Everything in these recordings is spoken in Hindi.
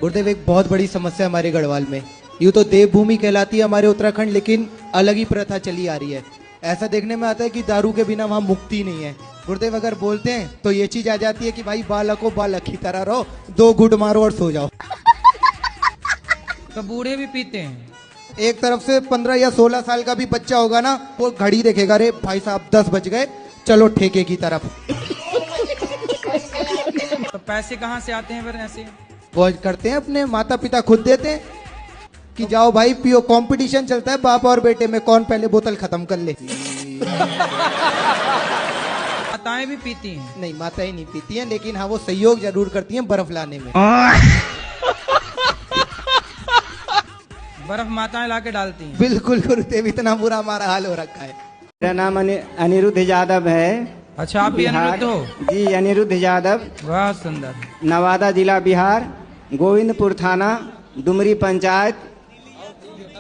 गुरुदेव एक बहुत बड़ी समस्या हमारे गढ़वाल में, यूँ तो देवभूमि कहलाती है हमारे उत्तराखंड, लेकिन अलग ही प्रथा चली आ रही है। ऐसा देखने में आता है कि दारू के बिना वहाँ मुक्ति नहीं है। गुरुदेव अगर बोलते हैं तो ये चीज आ जाती है कि भाई बालको बालक की तरह रहो, 2 घूंट मारो और सो जाओ। तो बूढ़े भी पीते हैं। एक तरफ से 15 या 16 साल का भी बच्चा होगा ना, वो घड़ी देखेगा, रे भाई साहब 10 बज गए, चलो ठेके की तरफ। तो पैसे कहाँ से आते हैं फिर ऐसे? वो करते हैं अपने माता पिता खुद देते हैं कि जाओ भाई पियो, कंपटीशन चलता है बाप और बेटे में, कौन पहले बोतल खत्म कर ले। माताएं भी पीती हैं? नहीं, माताएं नहीं पीती हैं, लेकिन हाँ वो सहयोग जरूर करती हैं बर्फ लाने में। बर्फ माताएं लाके डालती हैं? बिल्कुल गुरुदेव, इतना बुरा हमारा हाल हो रखा है। मेरा नाम अनिरुद्ध यादव है। अच्छा, आप भी अनिरुद्ध हो? जी, अनिरुद्ध यादव। बहुत सुंदर। नवादा जिला बिहार, गोविंदपुर थाना, डुमरी पंचायत।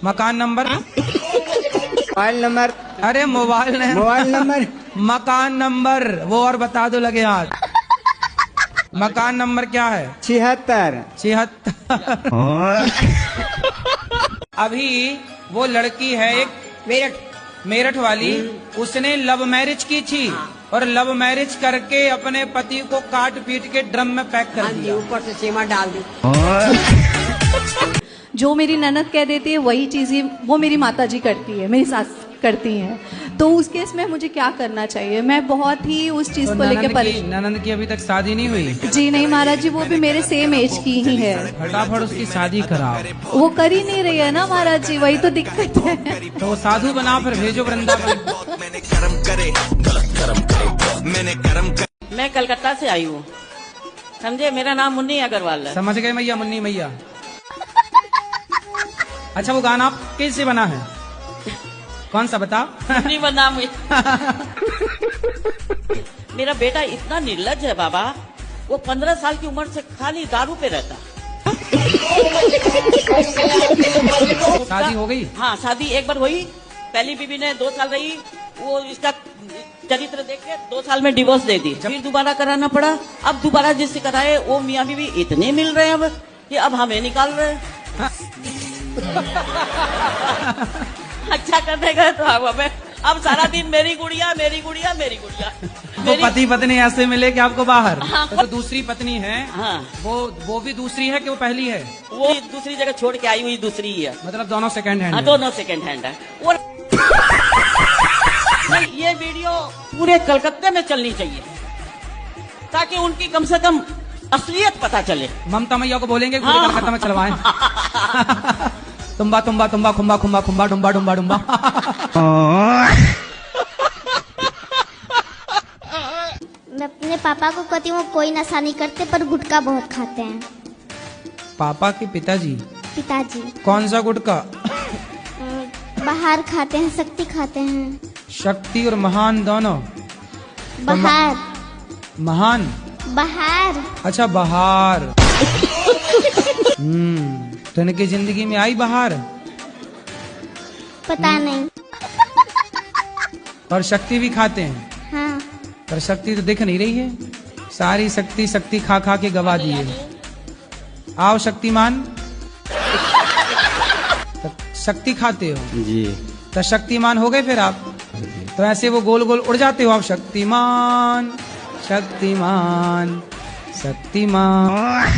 मकान नंबर? Mobile number? अरे मोबाइल नंबर मकान नंबर वो और बता दो लगे हाथ। मकान नंबर क्या है? 76। अभी वो लड़की है एक मेरठ वाली, उसने लव मैरिज की थी और लव मैरिज करके अपने पति को काट पीट के ड्रम में पैक कर दिया, ऊपर से चीमा डाल दी। जो मेरी ननद कह देती है वही चीजें वो मेरी माताजी करती है, मेरी सास करती हैं। तो उस केस में मुझे क्या करना चाहिए? मैं बहुत ही उस चीज को लेकर परेशान। ननद की अभी तक शादी नहीं हुई? जी नहीं महाराज जी, वो भी मेरे सेम एज की ही है। फटाफट उसकी शादी कराओ। वो कर ही नहीं रही है ना महाराज जी, वही तो दिक्कत है। तो वो साधु बना फिर भेजो वृंदावन। मैं कलकत्ता से आई हूँ, समझे। मेरा नाम मुन्नी अग्रवाल है। समझ गए मैया, मुन्नी मैया। अच्छा, वो गाना कैसे बना है? कौन सा बताओ? मुन्नी बना मेरा बेटा इतना निर्लज है बाबा, वो 15 साल की उम्र से खाली दारू पे रहता। शादी हो गई? हाँ, शादी एक बार हुई, पहली बीवी ने 2 साल रही, वो इसका चरित्र देख के 2 साल में डिवोर्स दे दी। फिर दोबारा कराना पड़ा। अब दोबारा जिससे कराए वो मियाँ बीवी इतने मिल रहे हैं अब कि अब हमें निकाल रहे हैं। अच्छा करने गए तो अब सारा दिन मेरी गुड़िया मेरी गुड़िया मेरी गुड़िया। तो पति पत्नी ऐसे मिले कि आपको बाहर? हाँ, तो दूसरी पत्नी है। हाँ। वो भी दूसरी है कि वो पहली है? वो दूसरी जगह छोड़ के आई हुई दूसरी ही है। मतलब दोनों सेकंड हैंड? हाँ, दोनों सेकंड हैंड है। और ये वीडियो पूरे कलकत्ते में चलनी चाहिए ताकि उनकी कम से कम असलियत पता चले। ममता मैया को बोलेंगे पूरे कलकत्ता में चलवाएं। तुम्बा तुम्बा तुम्बा खुम्बा खुम्बा खुम्बा डुम्बा डुम्बा डुम्बा। मैं अपने पापा को कहती हूँ कोई नशा नहीं करते पर गुटखा बहुत खाते हैं। पापा के पिताजी? पिताजी। कौन सा गुटखा? बाहर खाते हैं, शक्ति खाते हैं। शक्ति और महान दोनों? बाहर। महान? बाहर। अच्छा, बाहर। तो इनकी जिंदगी में आई बाहर? पता नहीं। और शक्ति भी खाते हैं? हाँ। पर शक्ति तो दिख नहीं रही है, सारी शक्ति खा खा के गवा दिए। आओ शक्तिमान। तो शक्ति खाते हो? जी। तो शक्तिमान हो गए फिर आप? तो ऐसे वो गोल गोल उड़ जाते हो आप, शक्तिमान शक्तिमान शक्तिमान।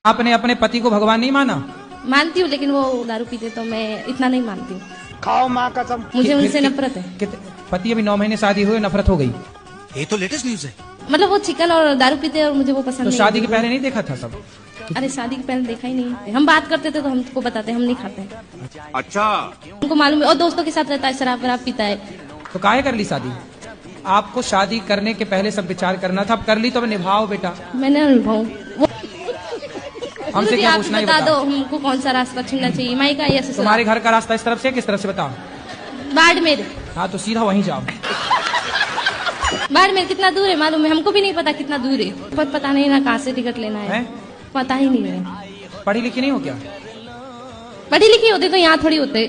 आपने अपने पति को भगवान नहीं माना? मानती हूँ, लेकिन वो दारू पीते तो मैं इतना नहीं मानती हूँ। खाओ माँ कसम। मुझे उनसे नफरत है। पति अभी 9 महीने शादी हुए, नफरत हो गई? ये तो लेटेस्ट न्यूज है। मतलब वो चिकन और दारू पीते और मुझे वो पसंद तो नहीं। शादी के पहले नहीं देखा था सब? अरे शादी के पहले देखा ही नहीं। हम बात करते थे तो हमको बताते हम नहीं खाते। अच्छा, उनको मालूम है, और दोस्तों के साथ रहता है, शराब वराब पीता है। तो काहे कर ली शादी? आपको शादी करने के पहले सब विचार करना था, अब कर ली तो अब निभाओ बेटा। मैंने निभाऊं। हमसे क्या पूछना है? बता दो हमको कौन सा रास्ता चुनना चाहिए, माई का या ससुराल? तुम्हारे घर का रास्ता इस तरफ से किस तरफ से बताओ? बाड़मेर। हाँ, तो सीधा वहीं जाओ। बाड़मेर कितना दूर है मालूम है? हमको भी नहीं पता कितना दूर है। पता नहीं ना कहाँ से टिकट लेना है, पता ही नहीं है। पढ़ी लिखी नहीं हो क्या? पढ़ी लिखी होते तो यहाँ थोड़ी होते।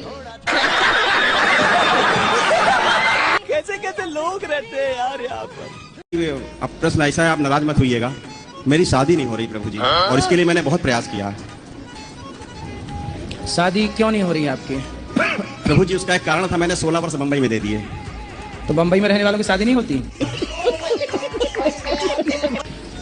कैसे कैसे लोग रहते हैं यार यहाँ पर। अब प्रश्न ऐसा है, आप नाराज मत होइएगा। मेरी शादी नहीं हो रही प्रभु जी, और इसके लिए मैंने बहुत प्रयास किया। शादी क्यों नहीं हो रही है आपकी? प्रभु जी उसका एक कारण था, मैंने 16 वर्ष बम्बई में दे दिए। तो बम्बई में रहने वालों की शादी नहीं होती?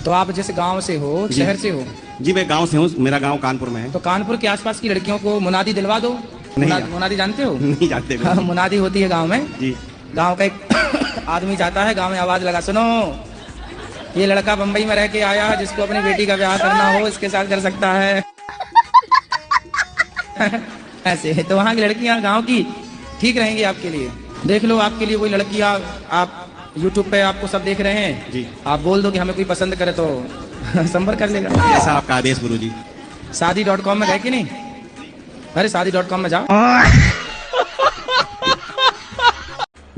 तो आप जैसे गांव से हो, शहर से हो? जी मैं गांव से हूँ, मेरा गांव कानपुर में है। तो कानपुर के आसपास की लड़कियों को मुनादी दिलवा दो। मुनादी जानते हो? नहीं जानते। हाँ, मुनादी होती है गांव में जी। गांव का एक आदमी जाता है, गांव में आवाज लगा, सुनो ये लड़का बम्बई में रह के आया है, जिसको अपनी बेटी का ब्याह करना हो इसके साथ कर सकता है। ऐसे तो वहाँ की लड़कियां गांव की ठीक रहेंगी आपके लिए। देख लो आपके लिए कोई लड़कियां, आप YouTube पे आपको सब देख रहे हैं जी, आप बोल दो कि हमें कोई पसंद करे तो संपर्क कर लेगा। ऐसा आपका आदेश गुरु जी। शादी.com में गए कि नहीं? अरे शादी.com में जाओ।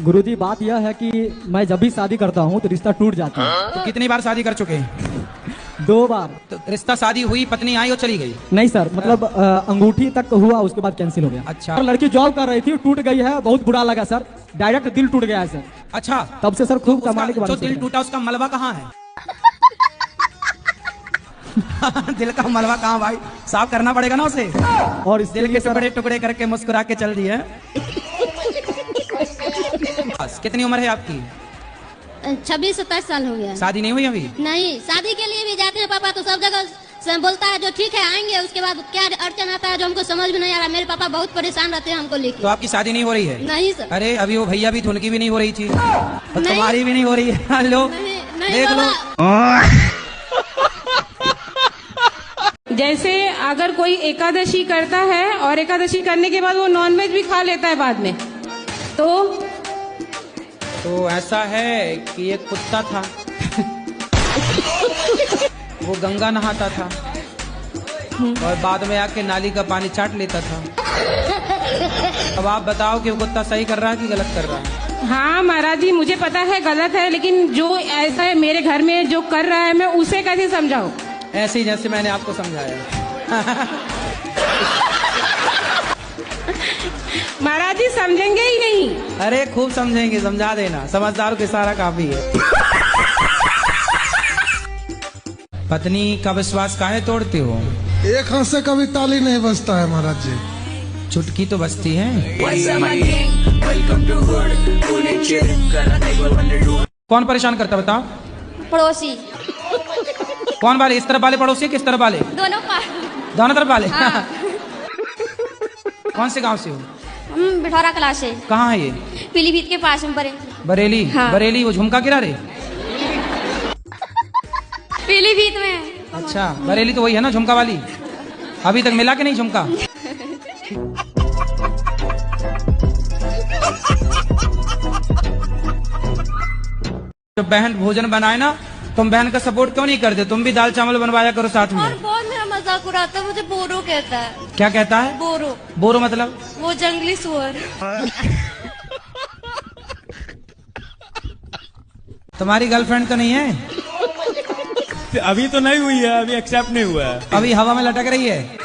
गुरुजी बात यह है कि मैं जब भी शादी करता हूँ तो रिश्ता टूट जाता है। तो कितनी बार शादी कर चुके हैं? 2 बार। तो रिश्ता शादी हुई, पत्नी आई और चली गई? नहीं सर, मतलब अंगूठी तक हुआ, उसके बाद कैंसिल हो गया। अच्छा। और लड़की जॉब कर रही थी, टूट गई है, बहुत बुरा लगा सर, डायरेक्ट दिल टूट गया है सर। अच्छा, तब से सर खूब कमाने के बाद जो दिल टूटा उसका मलबा कहाँ है? दिल का मलबा कहाँ भाई? साफ करना पड़ेगा ना उसे। और इस दिल के टुकड़े टुकड़े करके मुस्कुरा के चल दिए। कितनी उम्र है आपकी? 26-27 साल हो गया। शादी नहीं हुई अभी? नहीं, शादी के लिए भी जाते हैं पापा तो सब जगह से बोलता है जो ठीक है आएंगे, उसके बाद क्या अड़चन आता है जो हमको समझ में नहीं आ रहा। मेरे पापा बहुत परेशान रहते हैं हमको लेके। तो आपकी शादी नहीं हो रही है? नहीं सर। अरे अभी वो भैया भी तो उनकी भी नहीं हो रही थी, तुम्हारी भी नहीं हो रही है। लो देख लो। जैसे अगर कोई एकादशी करता है और एकादशी करने के बाद वो नॉनवेज भी खा लेता है बाद में, तो ऐसा है कि एक कुत्ता था वो गंगा नहाता था और बाद में आके नाली का पानी चाट लेता था। अब आप बताओ कि वो कुत्ता सही कर रहा है कि गलत कर रहा है? हाँ महाराज जी, मुझे पता है गलत है, लेकिन जो ऐसा है मेरे घर में जो कर रहा है मैं उसे कैसे समझाऊं? ऐसे ही जैसे मैंने आपको समझाया। महाराज जी समझेंगे ही नहीं। अरे खूब समझेंगे, समझा देना, समझदारों के सारा काफी है। पत्नी का विश्वास काहे तोड़ते हो? एक हाथ से कभी ताली नहीं बजता है महाराज जी, चुटकी तो बजती है। कौन परेशान करता बताओ? पड़ोसी। कौन वाले? इस तरफ वाले पड़ोसी किस तरफ वाले? दोनों तरफ वाले। हाँ। कौन से गांव से हो? बिठौरा क्लास से। कहाँ है ये? पीलीभीत के पास में बरेली। हाँ। बरेली वो झुमका गिरा रे? पीलीभीत में। अच्छा, बरेली तो वही है ना झुमका वाली? अभी तक मिला कि नहीं झुमका? जब बहन भोजन बनाए ना, तुम बहन का सपोर्ट क्यों नहीं करते? तुम भी दाल चावल बनवाया करो साथ में। और बहुत मेरा मजाक उड़ाता है, मुझे बोरो कहता है। क्या कहता है? बोरो। बोरो मतलब? वो जंगली सुअर। तुम्हारी गर्लफ्रेंड तो नहीं है? अभी तो नहीं हुई है, अभी एक्सेप्ट नहीं हुआ है, अभी हवा में लटक रही है।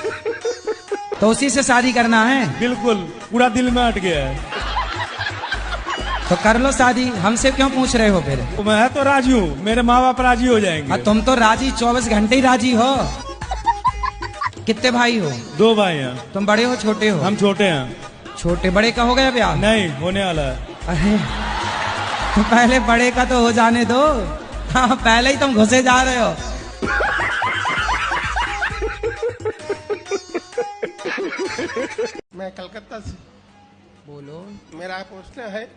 तो उसी से शादी करना है? बिल्कुल, पूरा दिल में अट गया है। तो कर लो शादी, हमसे क्यों पूछ रहे हो फिर? मैं तो राजी हूँ, मेरे माँ बाप राजी हो जाएंगे। तुम तो राजी 24 घंटे ही राजी हो। कितने भाई हो? 2 भाई हैं। तुम बड़े हो छोटे हो? हम छोटे हैं। छोटे बड़े का हो गया ब्याह? नहीं, होने वाला है। अरे तो पहले बड़े का तो हो जाने दो। हाँ, पहले ही तुम घुसे जा रहे हो। मैं कलकत्ता से। बोलो। मेरा प्रश्न है,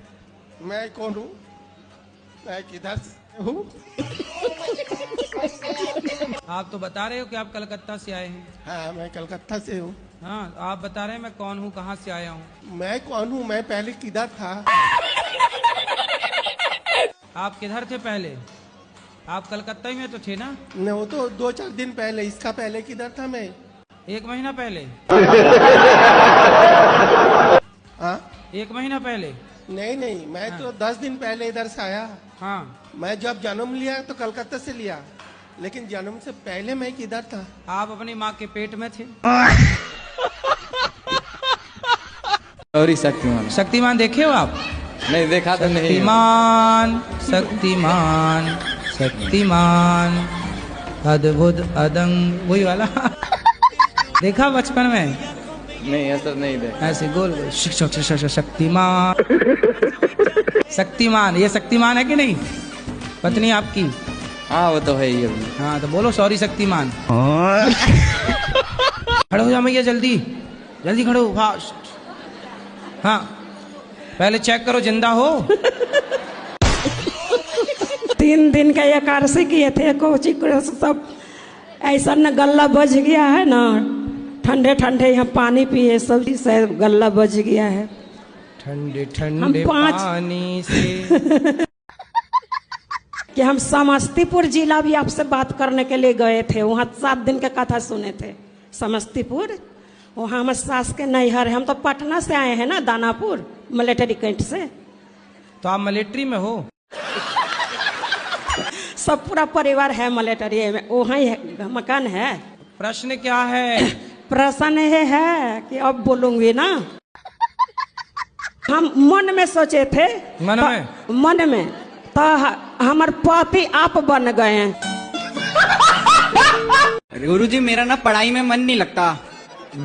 मैं कौन हूँ, मैं किधर से हूँ? आप तो बता रहे हो कि आप कलकत्ता से आए हैं। हाँ, मैं कलकत्ता से हूँ। हाँ, आप बता रहे हैं मैं कौन हूँ, कहाँ से आया हूँ। मैं कौन हूँ, मैं पहले किधर था? आप किधर थे पहले? आप कलकत्ता ही में तो थे ना? नहीं, वो तो 2-4 दिन पहले। इसका पहले किधर था मैं? 1 महीना पहले। हाँ, 1 महीना पहले? नहीं नहीं, मैं तो 10 दिन पहले इधर से आया। हाँ, मैं जब जन्म लिया तो कलकत्ता से लिया, लेकिन जन्म से पहले मैं किधर था? आप अपनी माँ के पेट में थे। और शक्तिमान। शक्तिमान देखे हो आप? नहीं देखा तो नहीं। शक्तिमान शक्तिमान शक्तिमान। अद्भुत अदंग, वही वाला देखा बचपन में? नहीं ऐसा नहीं देखा। ऐसे गोल गोल शक्तिमान। शक्तिमान, ये शक्तिमान है कि नहीं? पत्नी आपकी? हाँ वो तो है ही। हाँ तो बोलो सॉरी शक्तिमान। खड़े हो जाओ भैया, जल्दी जल्दी खड़े हो, फास्ट। हाँ पहले चेक करो जिंदा हो। 3 दिन का एकादशी किए थे, कोची सब ऐसा न गला बज गया है ना, ठंडे ठंडे यहाँ पानी पिए सब से गला बज गया है। ठंडे ठंडे पानी से कि हम समस्तीपुर जिला भी आपसे बात करने के लिए गए थे, वहाँ 7 दिन का कथा सुने थे। समस्तीपुर वहाँ हमारे सास के नैहर है। हम तो पटना से आए हैं ना, दानापुर मिलिट्री कैंट से। तो आप मिलिट्री में हो? सब पूरा परिवार है मिलिट्री में, वहाँ ही मकान है। प्रश्न क्या है? प्रश्न ये है कि अब बोलूंगी ना, हम मन में सोचे थे, मन में तो हमारे पति आप बन गए हैं। गुरुजी मेरा ना पढ़ाई में मन नहीं लगता,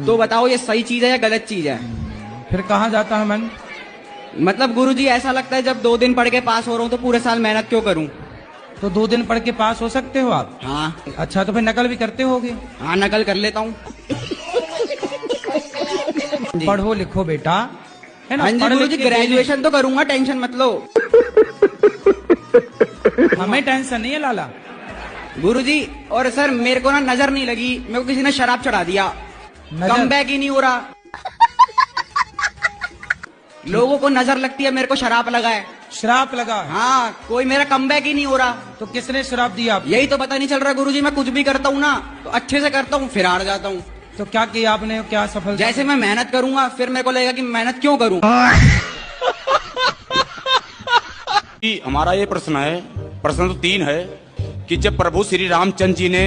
तो बताओ ये सही चीज है या गलत चीज है? फिर कहाँ जाता है मन? मतलब गुरुजी ऐसा लगता है जब 2 दिन पढ़ के पास हो रहा हूँ तो पूरे साल मेहनत क्यों करूँ? तो 2 दिन पढ़ के पास हो सकते हो आप? हाँ। अच्छा तो फिर नकल भी करते होगे? हाँ नकल कर लेता हूँ। पढ़ो लिखो बेटा, है ना? हाँ जी गुरुजी, ग्रेजुएशन तो करूंगा, टेंशन मत लो। हमें टेंशन नहीं है लाला। गुरुजी और सर मेरे को ना नजर नहीं लगी, मेरे को किसी ने शराब चढ़ा दिया, कम बैक ही नहीं हो रहा। लोगों को नजर लगती है, मेरे को शराब लगा है। शराब लगा? हाँ, कोई मेरा कम बैक ही नहीं हो रहा। तो किसने शराब दिया आपको? यही तो पता नहीं चल रहा गुरुजी। मैं कुछ भी करता हूँ ना तो अच्छे से करता हूँ, फिर हार जाता हूँ। तो क्या किया आपने, क्या सफल? जैसे मैं मेहनत करूंगा फिर मेरे को लगेगा कि मेहनत क्यों करूं। हमारा ये प्रश्न है, प्रश्न तो 3 है कि जब प्रभु श्री रामचंद्र जी ने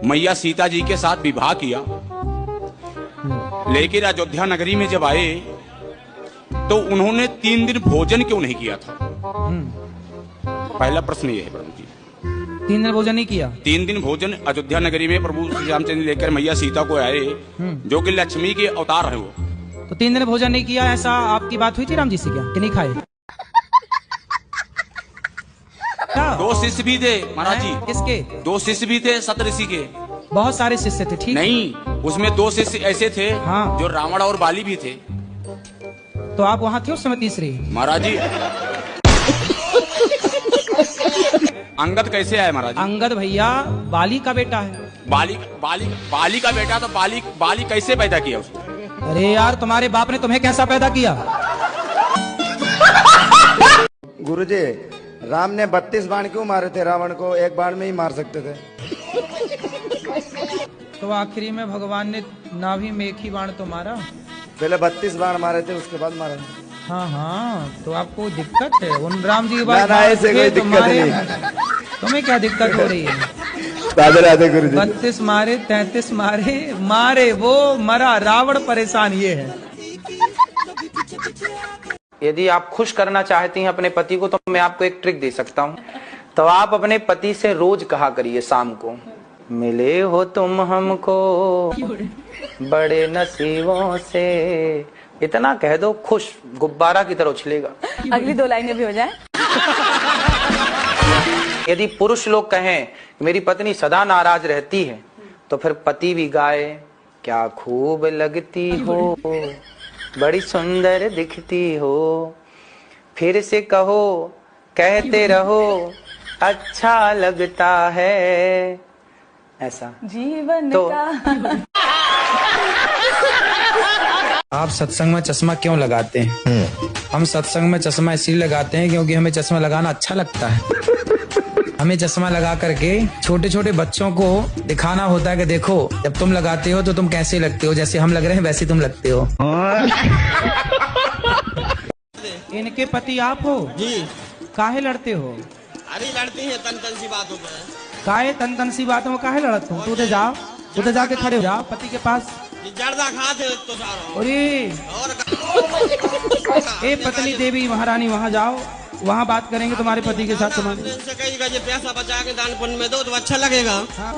मैया सीता जी के साथ विवाह किया, लेकिन अयोध्या नगरी में जब आए तो उन्होंने 3 दिन भोजन क्यों नहीं किया था? पहला प्रश्न ये है प्रभु जी। 3 दिन भोजन नहीं किया? 3 दिन भोजन अयोध्या नगरी में प्रभु श्री रामचंद्र लेकर मैया सीता को आए, जो कि लक्ष्मी के अवतार है वो। तो 3 दिन भोजन नहीं किया, ऐसा आपकी बात हुई थी राम जी से क्या कि नहीं खाए? 2 शिष्य भी थे महाराज जी। किसके? 2 शिष्य भी थे सप्तऋषि के। बहुत सारे शिष्य थे, ठीक? नहीं, उसमें 2 शिष्य ऐसे थे हाँ। जो रावण और बाली भी थे। तो आप वहाँ थे उस समय तीसरी? महाराज जी अंगद कैसे आए महाराज? अंगद भैया बाली का बेटा है। बाली का बेटा, तो बाली कैसे पैदा किया उसने? अरे यार तुम्हारे बाप ने तुम्हें कैसा पैदा किया? गुरुजी राम ने 32 बाण क्यों मारे थे? रावण को 1 बाण में ही मार सकते थे। तो आखिरी में भगवान ने नाभि में 1 ही बाण तो मारा। पहले 32 बाण मारे थे, उसके बाद मारा। हाँ हाँ, तो आपको दिक्कत है उन राम जी के बाद? ऐसे कोई दिक्कत नहीं। तुम्हें क्या दिक्कत हो रही है? राधे राधे गुरुजी। 32 मारे, 33 मारे वो मरा, रावण परेशान ये है। यदि आप खुश करना चाहती हैं अपने पति को तो मैं आपको एक ट्रिक दे सकता हूँ। तो आप अपने पति से रोज कहा करिए शाम को, मिले हो तुम हमको बड़े नसीबों से। इतना कह दो, खुश गुब्बारा की तरह उछलेगा। अगली 2 लाइनें भी हो जाए। यदि पुरुष लोग कहें मेरी पत्नी सदा नाराज रहती है, तो फिर पति भी गाए, क्या खूब लगती हो, बड़ी सुंदर दिखती हो। फिर से कहो, कहते रहो, अच्छा लगता है। ऐसा जीवन तो का। आप सत्संग में चश्मा क्यों लगाते हैं? हम सत्संग में चश्मा इसलिए लगाते हैं क्योंकि हमें चश्मा लगाना अच्छा लगता है। हमें चश्मा लगा करके छोटे छोटे बच्चों को दिखाना होता है कि देखो जब तुम लगाते हो तो तुम कैसे लगते हो, जैसे हम लग रहे हैं वैसे तुम लगते हो। इनके पति आप हो जी? काहे लड़ते हो? अरे लड़ती है तन सी बातों पे। काहे तन सी बातों में काहे लड़ते हो? तू जाओ, तू जाके खड़े हो जाओ पति के पास। जर्दा खाते तो सारा। अरे ए पत्नी देवी महारानी वहाँ जाओ, वहाँ बात करेंगे तुम्हारे पति के साथ तुम्हारे। इनसे कहिएगा ये पैसा बचा के दान पुण्य में दो तो अच्छा लगेगा।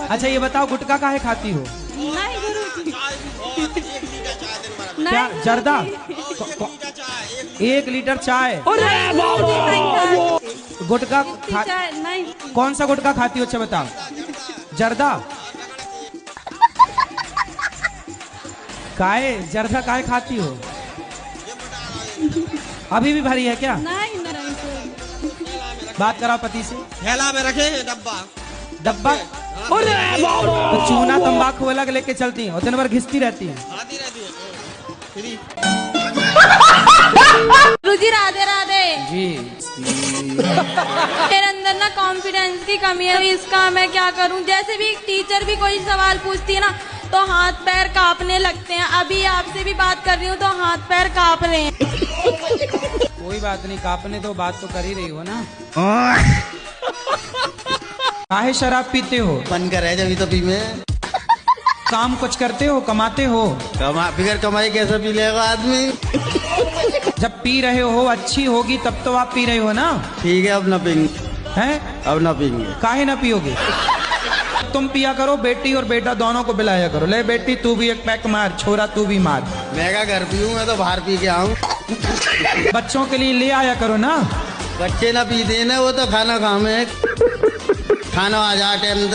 अच्छा ये बताओ गुटखा काहे खाती हो? नहीं गुरुजी। क्या जर्दा? 1 लीटर चाय। गुटखा नहीं। कौन सा गुटखा खाती हो? अच्छा बताओ। जर्दा काहे? जर्दा काहे खाती हो? अभी भी भरी है क्या? नहीं। बात कराओ पति से। थैला में रखे हैं डब्बा। डब्बा? तो चूना तंबाकू अलग लेके चलती हैं और दिन भर घिसती रहती हैं। गुरुजी राधे राधे जी। मेरे अंदर ना कॉन्फिडेंस की कमी है, इसका मैं क्या करूं? जैसे भी टीचर भी कोई सवाल पूछती है ना तो हाथ पैर कांपने लगते हैं। अभी आपसे भी बात कर रही हूँ तो हाथ पैर कांप रहे हैं। कोई बात नहीं, कांपने तो बात तो कर ही रही हो ना। काहे शराब पीते हो? मन कर है जब तो पी में। काम कुछ करते हो, कमाते हो? बिगर कमाई कैसे पी लेगा आदमी? जब पी रहे हो अच्छी होगी तब तो आप पी रहे हो ना। ठीक है अब ना पीएंगे। हैं? अब ना पीएंगे। काहे ना पियोगे? तुम पिया करो, बेटी और बेटा दोनों को पिलाया करो। ले बेटी तू भी एक पैक मार, छोरा तू भी मार। मैं क्या घर पीऊँ, मैं तो बाहर पी के आऊँ। बच्चों के लिए ले आया करो ना। बच्चे ना पीते ना, वो तो खाना खाओ में। खाना आ जा टाइम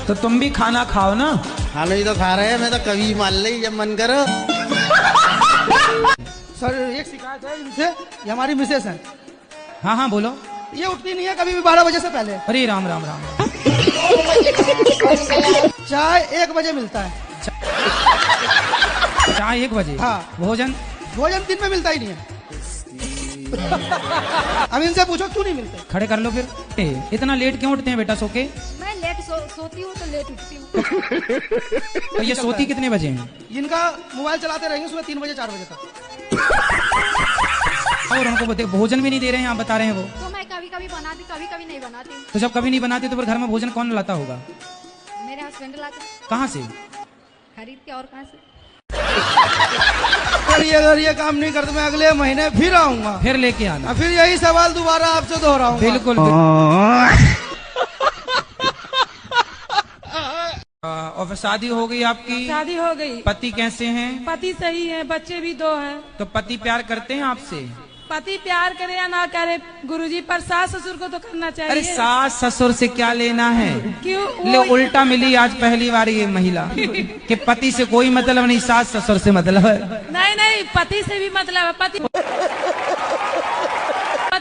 तो तुम भी खाना खाओ ना। खाना ही तो खा रहे हैं, मैं तो कभी मान ली जब मन करो। सर एक शिकायत है इनसे, ये हमारी मिसेस है। हाँ हाँ बोलो। ये उठती नहीं है कभी भी 12 बजे से पहले। अरे राम राम राम। चाय 1 बजे मिलता है। चाय 1 बजे? हाँ। भोजन? भोजन दिन में मिलता ही नहीं है। अब इनसे पूछो क्यों नहीं मिलते। खड़े कर लो फिर। इतना लेट क्यों उठते हैं बेटा सो के? मैं लेट सोती हूँ तो लेट उठती हूँ। तो ये सोती कितने बजे हैं? इनका मोबाइल चलाते रहेंगे सुबह 3 बजे 4 बजे तक। और उनको भोजन भी नहीं दे रहे हैं, आप बता रहे हैं वो। तो मैं कभी कभी बनाती, कभी कभी नहीं बनाती। तो जब कभी नहीं बनाती तो फिर घर में भोजन कौन लाता होगा? मेरे हस्बैंड लाते। कहाँ से? खरीद के। और कहाँ से? अगर ये काम नहीं करते मैं अगले महीने फिर आऊंगा। फिर लेके आना। फिर यही सवाल दोबारा आपसे दोहराऊंगा। बिल्कुल। और फिर शादी हो गई आपकी? शादी हो गई। पति कैसे हैं? पति सही है, बच्चे भी 2 हैं। तो पति प्यार करते हैं आपसे? पति प्यार करे या ना करे गुरुजी, पर सास ससुर को तो करना चाहिए। अरे सास ससुर से क्या लेना है? क्यों? ले उल्टा मिली आज पहली बार ये महिला कि पति से कोई मतलब नहीं, सास ससुर से मतलब है। नहीं पति से भी मतलब है। पति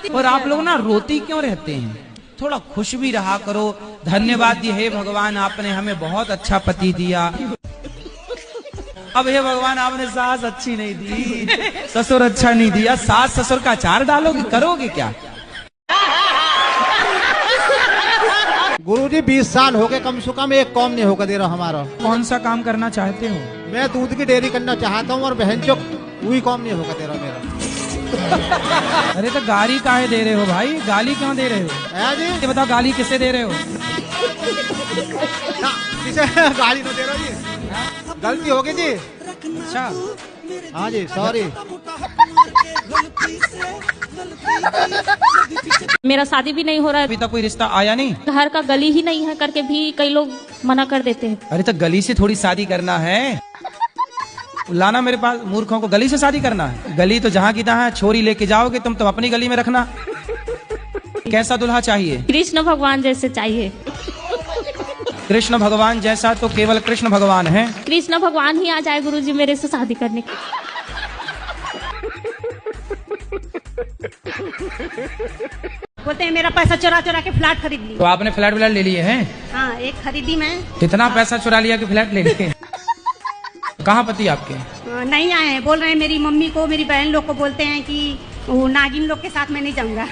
और आप लोग ना रोती क्यों रहते हैं? थोड़ा खुश भी रहा करो। धन्यवाद दी हे भगवान, आपने हमें बहुत अच्छा पति दिया। अब हे भगवान आपने सास अच्छी नहीं दी, ससुर अच्छा नहीं दिया, सास ससुर का अचार डालोगे, करोगे क्या? गुरुजी 20 साल हो गए, कम से कम एक काम नहीं होगा दे रहा हमारा। कौन सा काम करना चाहते हो? मैं दूध की डेयरी करना चाहता हूँ और बहन चो वही काम नहीं होगा दे रहा मेरा। अरे तो गाली काहे दे रहे हो भाई? गाली क्यों दे रहे हो? जी ये बताओ गाली किसे दे रहे हो? किसे गाली तो दे रहा जी, गलती हो गई जी। अच्छा हाँ जी सॉरी। मेरा शादी भी नहीं हो रहा है। अभी तक कोई रिश्ता आया नहीं? घर का गली ही नहीं है करके भी कई लोग मना कर देते हैं। अरे तो गली से थोड़ी शादी करना है, लाना मेरे पास। मूर्खों को गली से शादी करना है? गली तो जहाँ की तहाँ, छोरी लेके जाओगे तुम तो अपनी गली में रखना। कैसा दुल्हा चाहिए? कृष्ण भगवान जैसे चाहिए। कृष्ण भगवान जैसा तो केवल कृष्ण भगवान है। कृष्ण भगवान ही आ जाए गुरुजी मेरे से शादी करने के। बोलते हैं मेरा पैसा चुरा चुरा के फ्लैट खरीद ली। तो आपने फ्लैट व्लैट ले लिए हैं? हाँ एक खरीदी मैं। कितना पैसा चुरा लिया कि फ्लैट ले लिए? कहाँ पति आपके? नहीं आए हैं, बोल रहे हैं मेरी मम्मी को, मेरी बहन लोग को बोलते हैं कि वो नागिन लोग के साथ मैं नहीं जाऊंगा।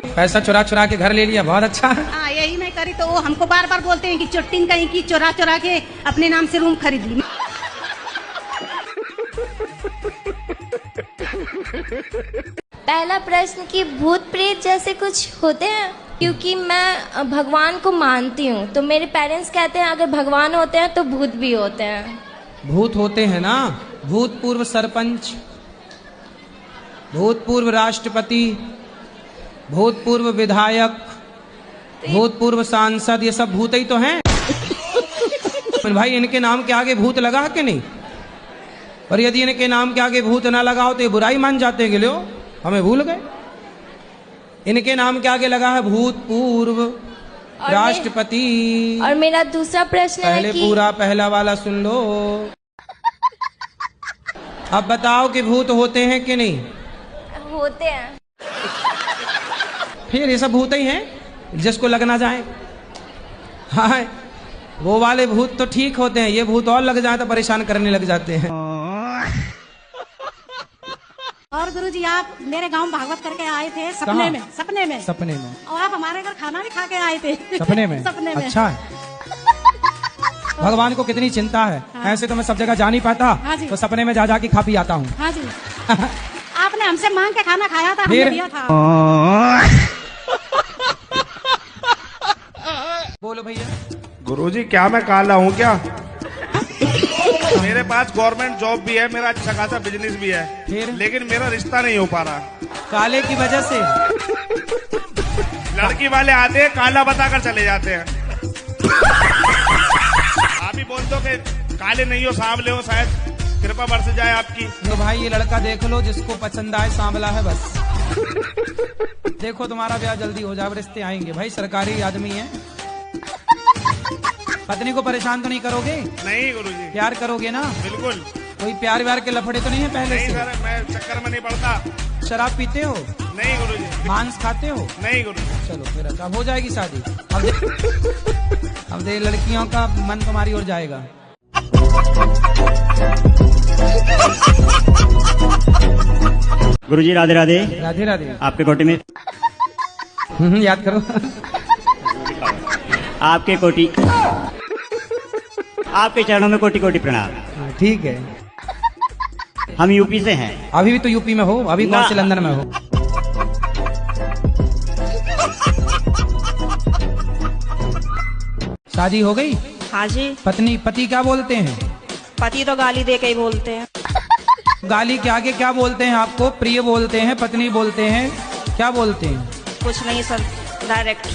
पैसा चुरा चुरा के घर ले लिया, बहुत अच्छा। हाँ यही मैं करी तो वो हमको बार बार बोलते हैं कि चुट्टिन कहीं की चुरा चुरा के अपने नाम से रूम खरीद ली। पहला प्रश्न कि भूत प्रेत जैसे कुछ होते हैं? क्योंकि मैं भगवान को मानती हूँ तो मेरे पेरेंट्स कहते हैं अगर भगवान होते हैं तो भूत भी होते हैं। भूत होते हैं ना, भूतपूर्व सरपंच, भूतपूर्व राष्ट्रपति, भूतपूर्व विधायक, भूतपूर्व सांसद, ये सब भूत ही तो हैं। भाई इनके नाम के आगे भूत लगा कि नहीं? और यदि इनके नाम के आगे भूत ना लगाओ तो ये बुराई मान जाते हैं कि लो हमें भूल गए। इनके नाम के आगे लगा है भूतपूर्व राष्ट्रपति। और मेरा दूसरा प्रश्न है पहले कि पूरा पहला वाला सुन लो। अब बताओ कि भूत होते हैं कि नहीं? होते हैं। फिर ये सब भूत ही हैं जिसको लगना जाए। हाँ, वो वाले भूत तो ठीक होते हैं, ये भूत और लग जाए तो परेशान करने लग जाते हैं। और गुरुजी आप मेरे गांव भागवत करके आए थे सपने कहाँ? में, सपने में, सपने में। और आप हमारे घर खाना भी खा के आए थे सपने में? सपने में। अच्छा है। भगवान को कितनी चिंता है। हाँ। ऐसे तो मैं सब जगह जा नहीं पाता। हाँ जी। तो सपने में जा जा के खा पी आता हूँ। हाँ जी। आपने हमसे मांग के खाना खाया था, हमने फिर? दिया था। बोलो भैया। गुरुजी क्या मैं काला हूँ क्या? मेरे पास गवर्नमेंट जॉब भी है, मेरा अच्छा खासा बिजनेस भी है, फिर? लेकिन मेरा रिश्ता नहीं हो पा रहा। काले की वजह से? लड़की वाले आते हैं, काला बताकर चले जाते हैं। आप ही बोल दो कि काले नहीं हो, सांवले हो, शायद कृपा बरस जाए आपकी। तो भाई ये लड़का देख लो जिसको पसंद आए, सांवला है बस। देखो तुम्हारा ब्याह जल्दी हो जाए, रिश्ते आएंगे। भाई सरकारी आदमी है। पत्नी को परेशान तो नहीं करोगे? नहीं गुरुजी। प्यार करोगे ना? बिल्कुल। कोई प्यार व्यार के लफड़े तो नहीं है पहले नहीं से? सर, मैं चक्कर में नहीं पड़ता। शराब पीते हो? नहीं गुरुजी। मांस खाते हो? नहीं गुरुजी। चलो फिर अच्छा, अब हो जाएगी शादी। अब दे लड़कियों का मन तुम्हारी ओर जाएगा। गुरुजी राधे राधे। राधे राधे। आपके कोटि में याद करो। आपके कोटि, आपके चरणों में कोटि कोटि प्रणाम। ठीक है। हम यूपी से हैं। अभी भी तो यूपी में हो? अभी कौन से लंदन में हो? शादी हो गई? हाँ जी। पति क्या बोलते हैं? पति तो गाली दे के ही बोलते हैं। गाली के आगे क्या बोलते हैं आपको? प्रिय बोलते हैं, पत्नी बोलते हैं, क्या बोलते हैं? कुछ नहीं सर, डायरेक्ट।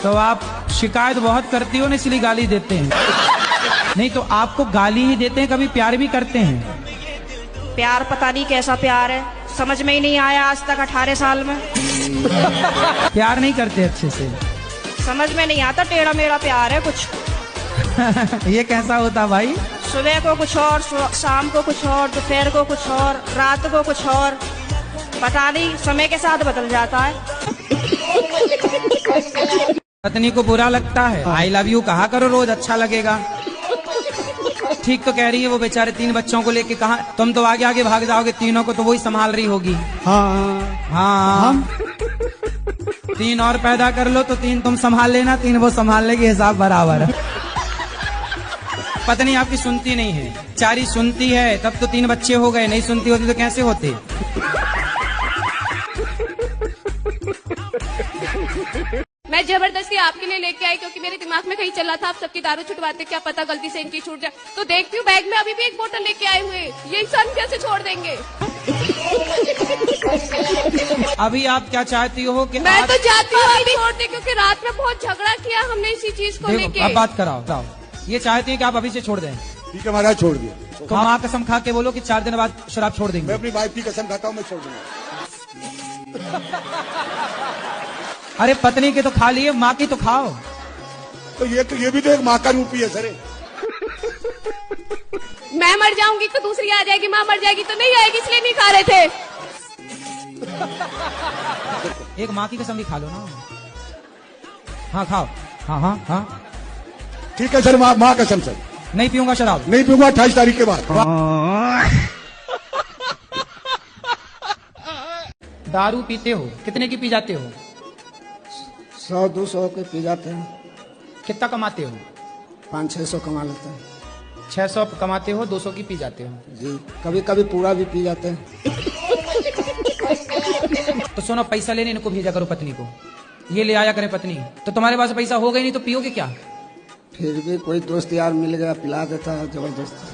तो आप शिकायत बहुत करती हो ना, इसलिए गाली देते हैं। नहीं तो आपको गाली ही देते हैं, कभी प्यार भी करते हैं? प्यार पता नहीं कैसा प्यार है, समझ में ही नहीं आया आज तक 18 साल में। प्यार नहीं करते अच्छे से? समझ में नहीं आता, टेढ़ा मेढ़ा प्यार है कुछ। ये कैसा होता भाई? सुबह को कुछ और, शाम को कुछ और, दोपहर को कुछ और, रात को कुछ और, पता नहीं, समय के साथ बदल जाता है। पत्नी को बुरा लगता है? आई लव यू कहा करो रोज, अच्छा लगेगा। ठीक तो कह रही है वो बेचारे 3 बच्चों को लेके। कहा तुम तो आगे आगे भाग जाओगे, तीनों को तो वही संभाल रही होगी। हाँ 3 और पैदा कर लो तो 3 तुम संभाल लेना, 3 वो संभाल लेगी, हिसाब बराबर है। पत्नी आपकी सुनती नहीं है। 4 ही सुनती है तब तो 3 बच्चे हो गए, नहीं सुनती होती तो कैसे होते? मैं जबरदस्ती आपके लिए लेके आई क्योंकि मेरे दिमाग में कहीं चला था आप सबकी दारू छुटवाते, क्या पता गलती से इनकी छूट जाए। तो देखती हूँ बैग में अभी भी एक बोतल लेके आए हुए, ये इंसान कैसे छोड़ देंगे? अभी आप क्या चाहती हो कि मैं तो चाहती हूँ अभी छोड़ दे, क्योंकि रात में बहुत झगड़ा किया हमने इसी चीज को लेके। अब बात कराओ। ये चाहती है कि आप अभी से छोड़ दें? ठीक है महाराज, छोड़ दिया। तो माँ कसम खा के बोलो कि 4 दिन बाद शराब छोड़ देंगे। मैं अपनी वाइफ की कसम खाता हूँ, मैं छोड़ दूंगा। अरे पत्नी के तो खा लिए, माँ की तो खाओ। तो ये भी तो एक माँ का रूप ही है सर। मैं मर जाऊंगी तो दूसरी आ जाएगी, माँ मर जाएगी तो नहीं आएगी, इसलिए नहीं खा रहे थे। एक माँ की कसम भी खा लो ना। हाँ खाओ। हाँ ठीक है सर, माँ कसम सर। नहीं पीऊंगा शराब। नहीं पीऊंगा 28 तारीख के बाद। दारू पीते हो? कितने की पी जाते हो? 100-200 के पी जाते हैं। कितना कमाते हो? 500-600 कमा लेते हैं। 600 कमाते हो, 200 की पी जाते हो? जी, कभी कभी पूरा भी पी जाते हैं। तो सुनो, पैसा लेने इनको भेजा करो पत्नी को, ये ले आया करे पत्नी। तो तुम्हारे पास पैसा हो गई नहीं तो पियोगे क्या? फिर भी कोई दोस्त यार मिल गया, पिला देता है जबरदस्ती।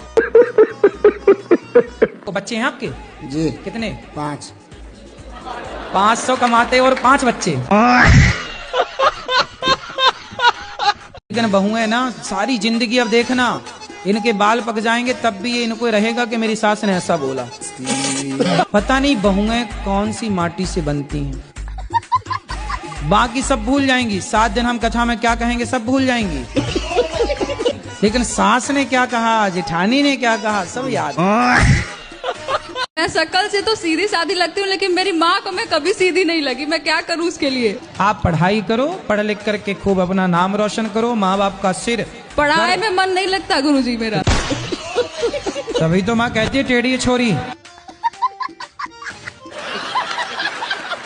तो बच्चे हैं आपके? जी। कितने? 5। 500 कमाते और 5 बच्चे। लेकिन बहुएं ना सारी जिंदगी अब देखना, इनके बाल पक जाएंगे तब भी ये इनको रहेगा कि मेरी सास ने ऐसा बोला। पता नहीं बहुएं कौन सी माटी से बनती हैं। बाकी सब भूल जाएंगी, 7 दिन हम कथा में क्या कहेंगे सब भूल जाएंगी, लेकिन सास ने क्या कहा, जेठानी ने क्या कहा, सब याद। मैं शक्ल से तो सीधी सादी लगती हूँ, लेकिन मेरी माँ को मैं कभी सीधी नहीं लगी। मैं क्या करूँ उसके लिए? आप पढ़ाई करो, पढ़ लिख करके खूब अपना नाम रोशन करो, माँ बाप का सिर। पढ़ाई में मन नहीं लगता गुरुजी मेरा। तभी तो माँ कहती है टेढ़ी छोरी।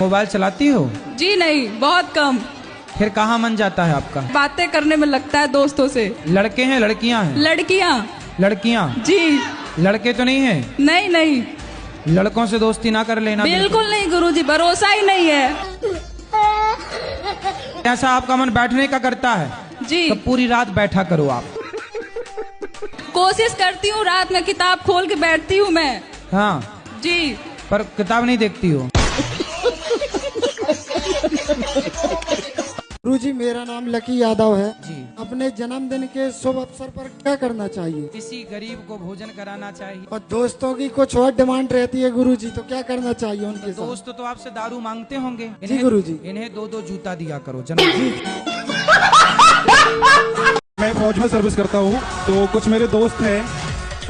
मोबाइल चलाती हो? जी नहीं, बहुत कम। फिर कहाँ मन जाता है आपका? बातें करने में लगता है दोस्तों से। लड़के हैं लड़कियाँ हैं? लड़कियाँ। लड़कियाँ? जी। लड़के तो नहीं है? नहीं नहीं। लड़कों से दोस्ती ना कर लेना। बिल्कुल नहीं गुरुजी, भरोसा ही नहीं है। ऐसा आपका मन बैठने का करता है जी, तो पूरी रात बैठा करो आप। कोशिश करती हूँ, रात में किताब खोल के बैठती हूँ मैं। हाँ जी, पर किताब नहीं देखती हो। गुरुजी मेरा नाम लकी यादव है जी। अपने जन्मदिन के शुभ अवसर पर क्या करना चाहिए? किसी गरीब को भोजन कराना चाहिए। और दोस्तों की कुछ और डिमांड रहती है गुरुजी, तो क्या करना चाहिए उनके साथ? दोस्त तो आपसे दारू मांगते होंगे। जी गुरुजी। इन्हें 2-2 जूता दिया करो जन्मदिन। मैं फौज में सर्विस करता हूँ, तो कुछ मेरे दोस्त हैं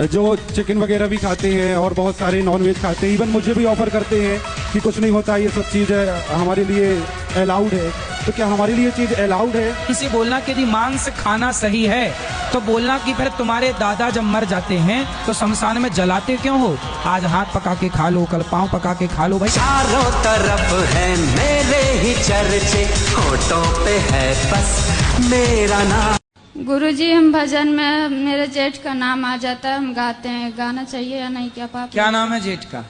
जो चिकन वगैरह भी खाते हैं और बहुत सारे नॉन वेज खाते हैं। इवन मुझे भी ऑफर करते हैं कि कुछ नहीं होता, ये सब चीज़ हमारे लिए अलाउड है। तो क्या हमारे लिए चीज़ अलाउड है? किसी बोलना कि यदि मांस खाना सही है तो बोलना कि फिर तुम्हारे दादा जब मर जाते हैं तो शमशान में जलाते क्यों हो? आज हाथ पका के खा लो, कल पाँव पका के खा लो भाई। चारों तरफ है मेरे ही चर्चे, होठों पे है बस मेरा नाम। गुरुजी हम भजन में मेरे जेठ का नाम आ जाता है, हम गाते हैं, गाना चाहिए या नहीं? क्या पाप? क्या नाम है जेठ का?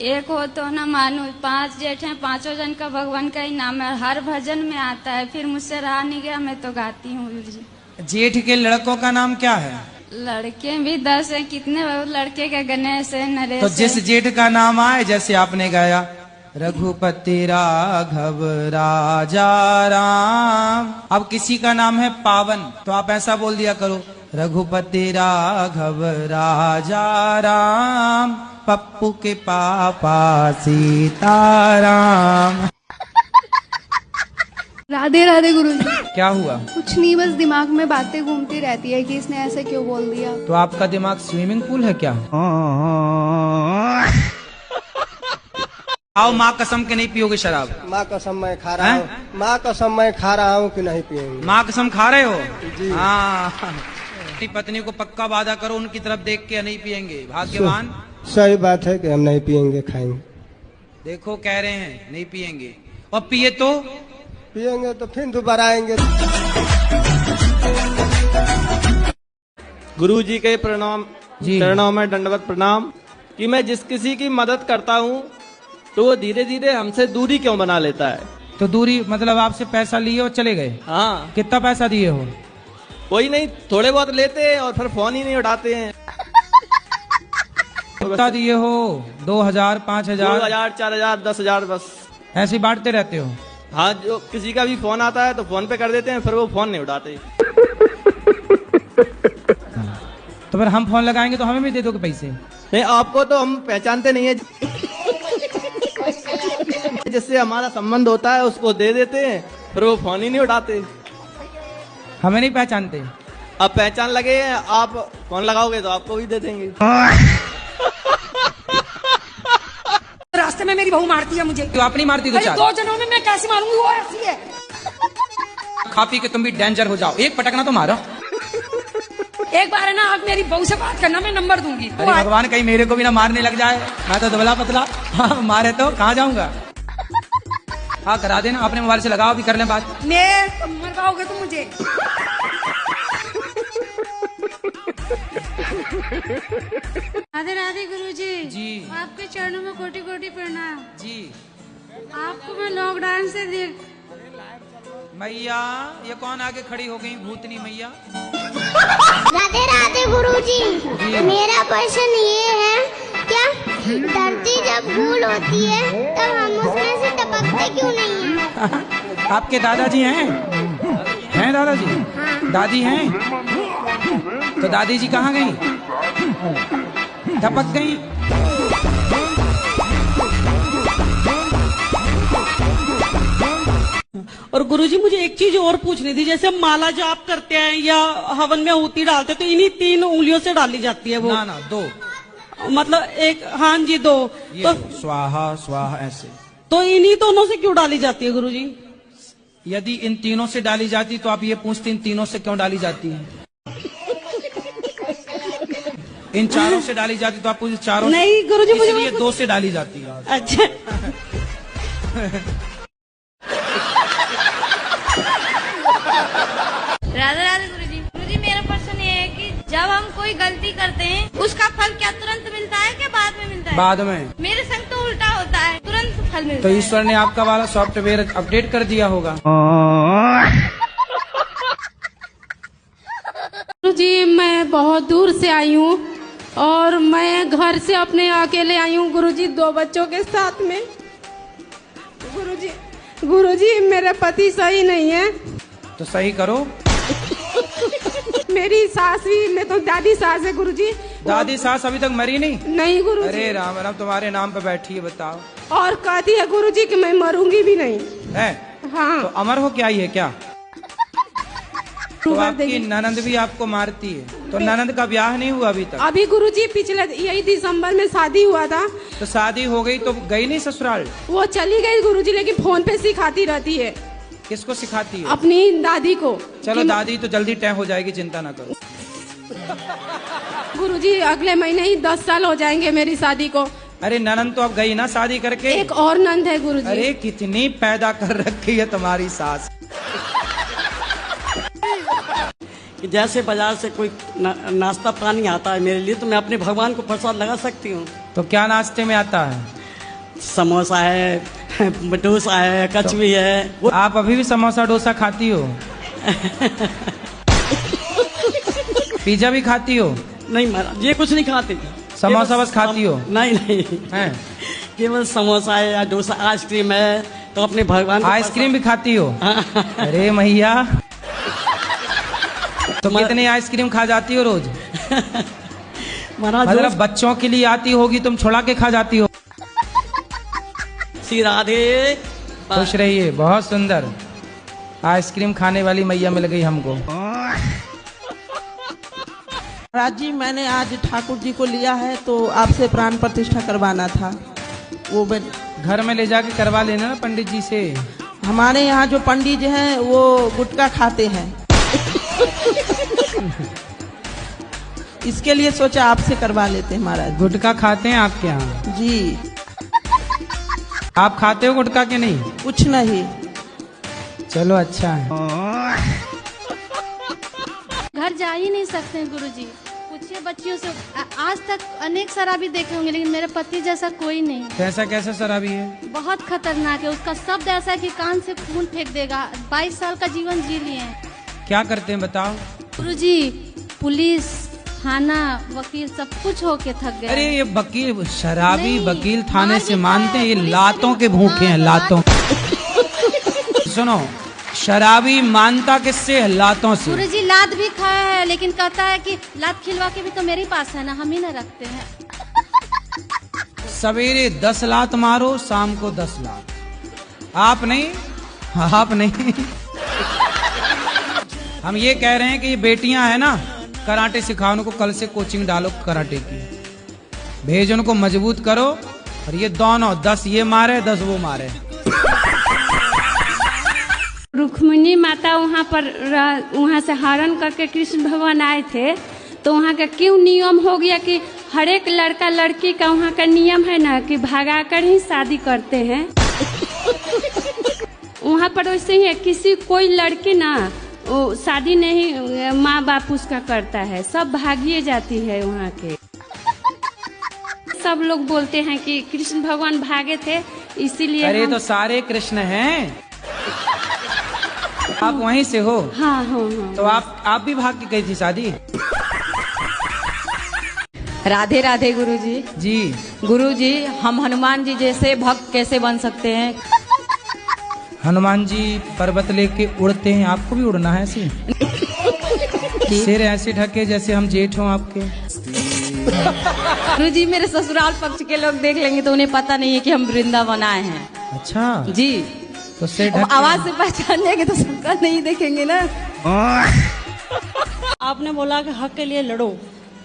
एक हो तो ना मानो, 5 जेठ हैं, 5 जन का भगवान का ही नाम है, हर भजन में आता है। फिर मुझसे रहा नहीं गया, मैं तो गाती हूँ गुरुजी। जेठ के लड़कों का नाम क्या है? लड़के भी 10 हैं। कितने लड़के के? गणेश है, नरेश। तो जिस जेठ का नाम आए, जैसे आपने गाया रघुपति राघव राजा राम, अब किसी का नाम है पावन, तो आप ऐसा बोल दिया करो रघुपति राघव राजा राम, पप्पू के पापा सीताराम। राधे राधे गुरुजी। क्या हुआ? कुछ नहीं, बस दिमाग में बातें घूमती रहती है कि इसने ऐसे क्यों बोल दिया। तो आपका दिमाग स्विमिंग पूल है क्या? आओ, माँ कसम के नहीं पियोगे शराब? माँ कसम मैं खा रहा हूँ। माँ कसम मैं खा रहा हूँ कि नहीं पिएंगे। माँ कसम खा रहे हो? जी। हाँ, अपनी पत्नी को पक्का वादा करो, उनकी तरफ देख के नहीं पिएंगे। भाग्यवान। सही बात है कि हम नहीं पिएंगे, खाएंगे। देखो कह रहे हैं नहीं पिएंगे, और पिए तो पिएंगे तो फिर दोबारा आएंगे। गुरु जी के प्रणाम, चरणों में दंडवत प्रणाम। कि मैं जिस किसी की मदद करता हूँ तो वो धीरे धीरे हमसे दूरी क्यों बना लेता है? तो दूरी मतलब आपसे पैसा लिए और चले गए? हाँ। कितना पैसा दिए हो? कोई नहीं, थोड़े बहुत लेते हैं और फिर फोन ही नहीं उठाते हैं। कितना दिए हो? 2000, 5000, 2000, 4000, 10,000 बस ऐसे ही बांटते रहते हो? हाँ, जो किसी का भी फोन आता है तो फोन पे कर देते हैं, फिर वो फोन नहीं उठाते। तो फिर हम फोन लगाएंगे तो हमें भी दे दोगे पैसे? नहीं, आपको तो हम पहचानते नहीं है, जिससे हमारा संबंध होता है उसको दे देते हैं, फिर वो फोन ही नहीं उठाते। हमें नहीं पहचानते? अब पहचान लगे, आप फोन लगाओगे तो आपको भी दे देंगे। रास्ते में मेरी बहू मारती है मुझे। क्यों अपनी मारती? तो 2 जनों में मैं कैसे मारूंगी? वो ऐसी है। खा पी के तुम भी डेंजर हो जाओ, एक पटकना तो मारो। एक बार है ना, आप मेरी बहू से बात करना, मैं नंबर दूंगी। अरे भगवान, कहीं मेरे को भी ना मारने लग जाए, मैं तो दुबला पतला। हाँ, मारे तो कहाँ जाऊंगा? हाँ करा देना, अपने मोबाइल से लगाओ, भी कर लें बात। मैं मरवाओगे तुम मुझे। राधे राधे गुरुजी। जी। आपके चरणों में कोटि कोटि प्रणाम। जी। आपको मैं लॉकडाउन से देख। मैया, ये कौन आगे खड़ी हो गई? भूतनी मैया। राधे राधे गुरुजी। मेरा प्रश्न ये है, क्या धरती जब फूल होती है तब हम उसमें से बताते क्यों नहीं है? आपके दादाजी हैं? हैं दादाजी? दादी हैं? तो दादी जी कहाँ गई? टपक गई? और गुरुजी मुझे एक चीज और पूछनी थी, जैसे माला जाप करते हैं या हवन में आहुति डालते हैं तो इन्हीं 3 उंगलियों से डाली जाती है वो? ना 2, मतलब एक, हाँ जी 2, तो स्वाहा स्वाहा ऐसे। तो इन्हीं दोनों से क्यों डाली जाती है गुरुजी? यदि इन तीनों से डाली जाती तो आप ये पूछते इन तीनों से क्यों डाली जाती है? इन चारों से डाली जाती तो आप पूछते चारों? नहीं गुरुजी, मुझे इसलिए 2 से डाली जाती है। अच्छा। राधे राधे गुरुजी। गुरुजी मेरा प्रश्न ये है कि जब हम कोई गलती करते हैं उसका फल क्या तुरंत मिलता है क्या बाद में मिलता है? बाद में। मेरे संग तो उल्टा होता है, तुरंत फल मिलता तो है। ईश्वर ने आपका वाला सॉफ्टवेयर अपडेट कर दिया होगा। गुरुजी मैं बहुत दूर से आई हूँ और मैं घर से अपने अकेले आई हूँ गुरुजी, 2 बच्चों के साथ में। गुरुजी मेरे पति सही नहीं है। तो सही करो। मेरी सास भी, मैं तो दादी सास है गुरुजी। दादी सास अभी तक मरी नहीं? नहीं गुरुजी। अरे राम राम, तुम्हारे नाम पे बैठी है, बताओ। और कहती है गुरुजी कि मैं मरूंगी भी नहीं है। हाँ। तो अमर हो क्या ही है क्या? तो आपकी ननंद भी आपको मारती है, तो ननंद का ब्याह नहीं हुआ अभी तक? अभी गुरुजी पिछले यही दिसंबर में शादी हुआ था। तो शादी हो गई तो गई नहीं ससुराल? वो चली गई गुरुजी, लेकिन फोन पे सिखाती रहती है। किसको सिखाती है? अपनी दादी को। चलो दादी तो जल्दी तय हो जाएगी, चिंता ना करो। गुरुजी अगले महीने ही 10 साल हो जाएंगे मेरी शादी को। अरे ननंद तो अब गई ना शादी करके? एक और नंद है गुरुजी। अरे कितनी पैदा कर रखी है तुम्हारी सास। कि जैसे बाजार से कोई नाश्ता पानी आता है मेरे लिए, तो मैं अपने भगवान को प्रसाद लगा सकती हूँ। तो क्या नाश्ते में आता है? समोसा है, डोसा है, कचवी है। आप अभी भी समोसा डोसा खाती हो? पिज्जा भी खाती हो? नहीं महाराज, ये कुछ नहीं खाती। समोसा बस खाती हो? नहीं है, केवल समोसा है या डोसा। आइसक्रीम है तो अपने भगवान। आइसक्रीम भी खाती हो? अरे मैया, तो कितनी आइसक्रीम खा जाती हो रोज? मतलब बच्चों के लिए आती होगी, तुम छुड़ा के खा जाती हो। श्री राधे। खुश रहिए, बहुत सुंदर आइसक्रीम खाने वाली मैया मिल गई हमको। महाराज जी मैंने आज ठाकुर जी को लिया है तो आपसे प्राण प्रतिष्ठा करवाना था। वो घर में ले जाके करवा लेना ना पंडित जी से। हमारे यहाँ जो पंडित जी हैं वो गुटखा खाते हैं, इसके लिए सोचा आपसे करवा लेते हैं महाराज। गुटखा खाते हैं आपके यहाँ? जी। आप खाते हो गुटखा के नहीं? कुछ नहीं। चलो अच्छा है। घर जा ही नहीं सकते हैं गुरुजी। पूछिए बच्चियों से, आज तक अनेक शराबी देखे होंगे लेकिन मेरे पति जैसा कोई नहीं। कैसा कैसा शराबी है? बहुत खतरनाक है, उसका शब्द ऐसा है कि कान से खून फेंक देगा। 22 साल का जीवन जी लिए हैं। क्या करते हैं बताओ? गुरुजी पुलिस, थाना, वकील सब कुछ होके थक गए। अरे ये वकील, शराबी वकील थाने से मानते हैं? ये लातों के भूखे हैं, लातों। सुनो, शराबी मानता किससे है? लातों से। गुरुजी लात भी खाया है, लेकिन कहता है कि लात खिलवा के भी तो मेरे पास है ना, हम ही ना रखते हैं। सवेरे 10 लात मारो, शाम को 10 लात। आप नहीं, आप नहीं। हम ये कह रहे हैं कि ये बेटियां है ना, कराटे सिखाओ उनको, कल से कोचिंग डालो कराटे की, भेज उनको, मजबूत करो। और ये दोनों 10 ये मारे 10 वो मारे। रुक्मिणी माता वहाँ से हरण करके कृष्ण भगवान आए थे, तो वहाँ का क्यों नियम हो गया कि हर एक लड़का लड़की का वहाँ का नियम है ना कि भगा कर ही शादी करते हैं। वहाँ पर वैसे ही है, किसी कोई लड़की ना वो शादी नहीं माँ बाप उसका करता है, सब भागिए जाती है वहाँ के। सब लोग बोलते हैं कि कृष्ण भगवान भागे थे इसीलिए। अरे तो सारे कृष्ण हैं, आप वहीं से हो? हाँ हाँ हाँ। तो आप भी भाग के गई थी शादी? राधे राधे गुरुजी। जी। गुरुजी हम हनुमान जी जैसे भक्त कैसे बन सकते हैं? हनुमान जी पर्वत लेके उड़ते हैं, आपको भी उड़ना है ऐसे? सिर ऐसे ढके जैसे हम जेठ हों आपके। गुरुजी मेरे ससुराल पक्ष के लोग देख लेंगे तो उन्हें पता नहीं है कि हम वृंदावन आए हैं। अच्छा जी, तो सिर ढक आवाज से पहचान जाएंगे तो सबका नहीं देखेंगे ना। आपने बोला कि हक के लिए लड़ो,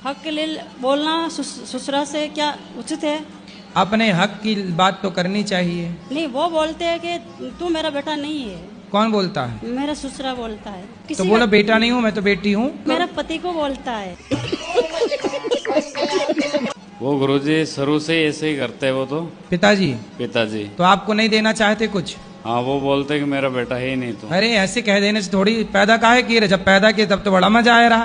हक के लिए बोलना ससुरा से क्या उचित है? अपने हक की बात तो करनी चाहिए। नहीं, वो बोलते हैं कि तू मेरा बेटा नहीं है। कौन बोलता है? मेरा ससुरा बोलता है। तो बोला बेटा नहीं हूँ, मैं तो बेटी हूँ। मेरा पति को बोलता है। वो गुरुजी शुरू से ऐसे ही करते हैं वो तो। पिताजी? पिताजी। तो आपको नहीं देना चाहते कुछ? हाँ, वो बोलते कि मेरा बेटा है ही नहीं। तो अरे ऐसे कह देने से थोड़ी, पैदा काहे किए रहे, जब पैदा किए तब तो बड़ा मजा आया रहा।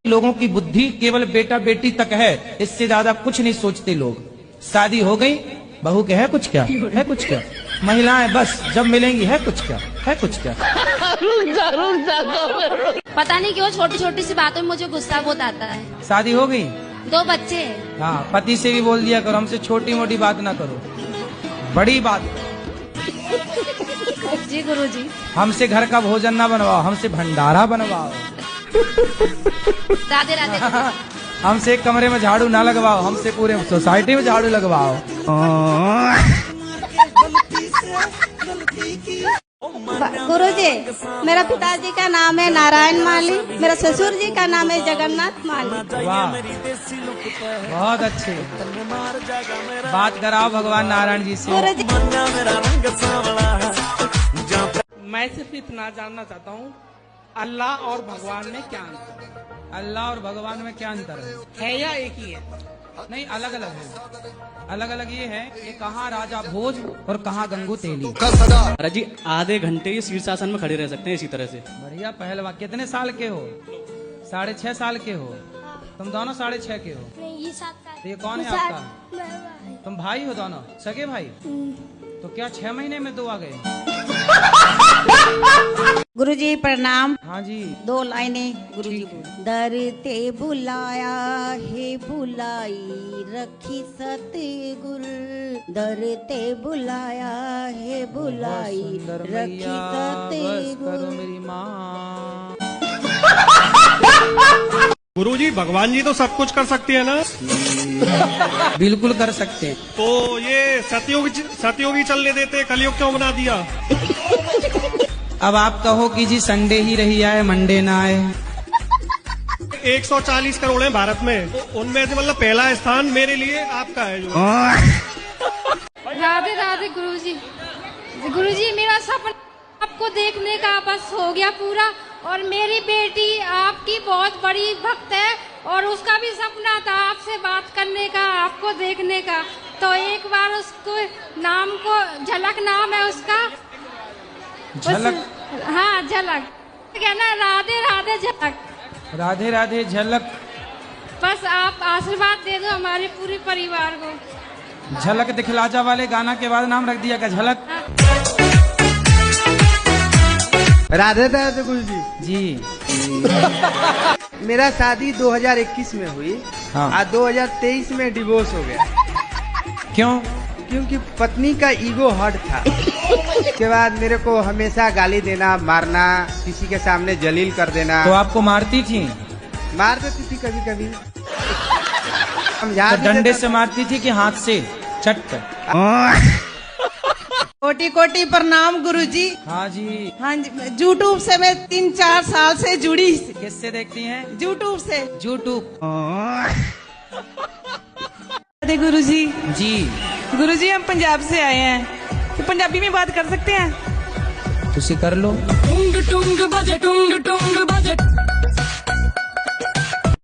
लोगों की बुद्धि केवल बेटा बेटी तक है, इससे ज्यादा कुछ नहीं सोचते लोग। शादी हो गई, बहू के है कुछ क्या, है कुछ क्या, महिलाएं बस जब मिलेंगी है कुछ क्या, है कुछ क्या। पता नहीं क्यों छोटी छोटी सी बातों में मुझे गुस्सा बहुत आता है। शादी हो गई, 2 बच्चे। हाँ, पति से भी बोल दिया करो हमसे छोटी मोटी बात ना करो, बड़ी बात। जी गुरुजी। हमसे घर का भोजन ना बनवाओ, हमसे भंडारा बनवाओ। राधे राधे। हमसे एक कमरे में झाड़ू ना लगवाओ, हमसे पूरे सोसाइटी में झाड़ू लगवाओ। गुरुजी, मेरा पिताजी का नाम है नारायण माली, मेरा ससुर जी का नाम है जगन्नाथ माली। वाह, बहुत अच्छे। बात कराओ भगवान नारायण जी से। मैं सिर्फ इतना जानना चाहता हूँ, अल्लाह और भगवान में क्या अंतर है? अल्लाह और भगवान में क्या अंतर है या एक ही है? नहीं, अलग अलग है। अलग अलग ये है कि कहाँ राजा भोज और कहाँ गंगू तेली। महाराज जी आधे घंटे ये शीर्षासन में खड़े रह सकते हैं इसी तरह से। बढ़िया पहलवान। कितने साल के हो? 6.5 साल के हो? तुम दोनों 6.5 के हो? नहीं, ये 7 साल। तो ये कौन है आपका? तुम भाई हो दोनों, सगे भाई? तो क्या 6 महीने में 2 आ गए? गुरुजी प्रणाम। हाँ जी। 2 लाइनें गुरुजी। दर ते बुलाया है बुलाई रखी सतगुर, दर ते बुलाया है बुलाई रखी सतगुर। मेरी माँ। गुरुजी भगवान जी तो सब कुछ कर सकती है ना? बिल्कुल कर सकते हैं। तो ये सतयुगी चलने देते, कलयुग क्यों बना दिया? अब आप कहो कि जी संडे ही रही आए, मंडे ना आए। 140 करोड़ है भारत में, तो उनमें से मतलब पहला स्थान मेरे लिए आपका है जो। राधे राधे गुरुजी। गुरुजी मेरा सपना आपको देखने का बस हो गया पूरा, और मेरी बेटी आपकी बहुत बड़ी भक्त है और उसका भी सपना था आपसे बात करने का, आपको देखने का। तो एक बार उसको नाम को, झलक नाम है उसका। झलक? हाँ झलक, कहना राधे राधे झलक। राधे राधे झलक। बस आप आशीर्वाद दे दो हमारे पूरे परिवार को। झलक दिखलाजा वाले गाना के बाद नाम रख दिया क्या, झलक? राधे राधे गुरुजी। जी। मेरा शादी 2021 में हुई। हाँ। और 2023 में डिवोर्स हो गया। क्यों? क्योंकि पत्नी का ईगो हर्ट था। उसके बाद मेरे को हमेशा गाली देना, मारना, किसी के सामने जलील कर देना। तो आपको मारती थी? मार देती थी कभी कभी। तो डंडे से मारती थी कि हाथ से चट कर? कोटि कोटि प्रणाम गुरुजी। हाँ जी। हाँ जी, यूट्यूब से मैं 3-4 साल से जुड़ी। किससे देखती हैं? यूट्यूब से। यूट्यूब। गुरुजी। जी। गुरुजी हम पंजाब से आए हैं, तो पंजाबी में बात कर सकते हैं? तुसी कर लो। टुंग टुंग बजे, टुंग टुंग बजे।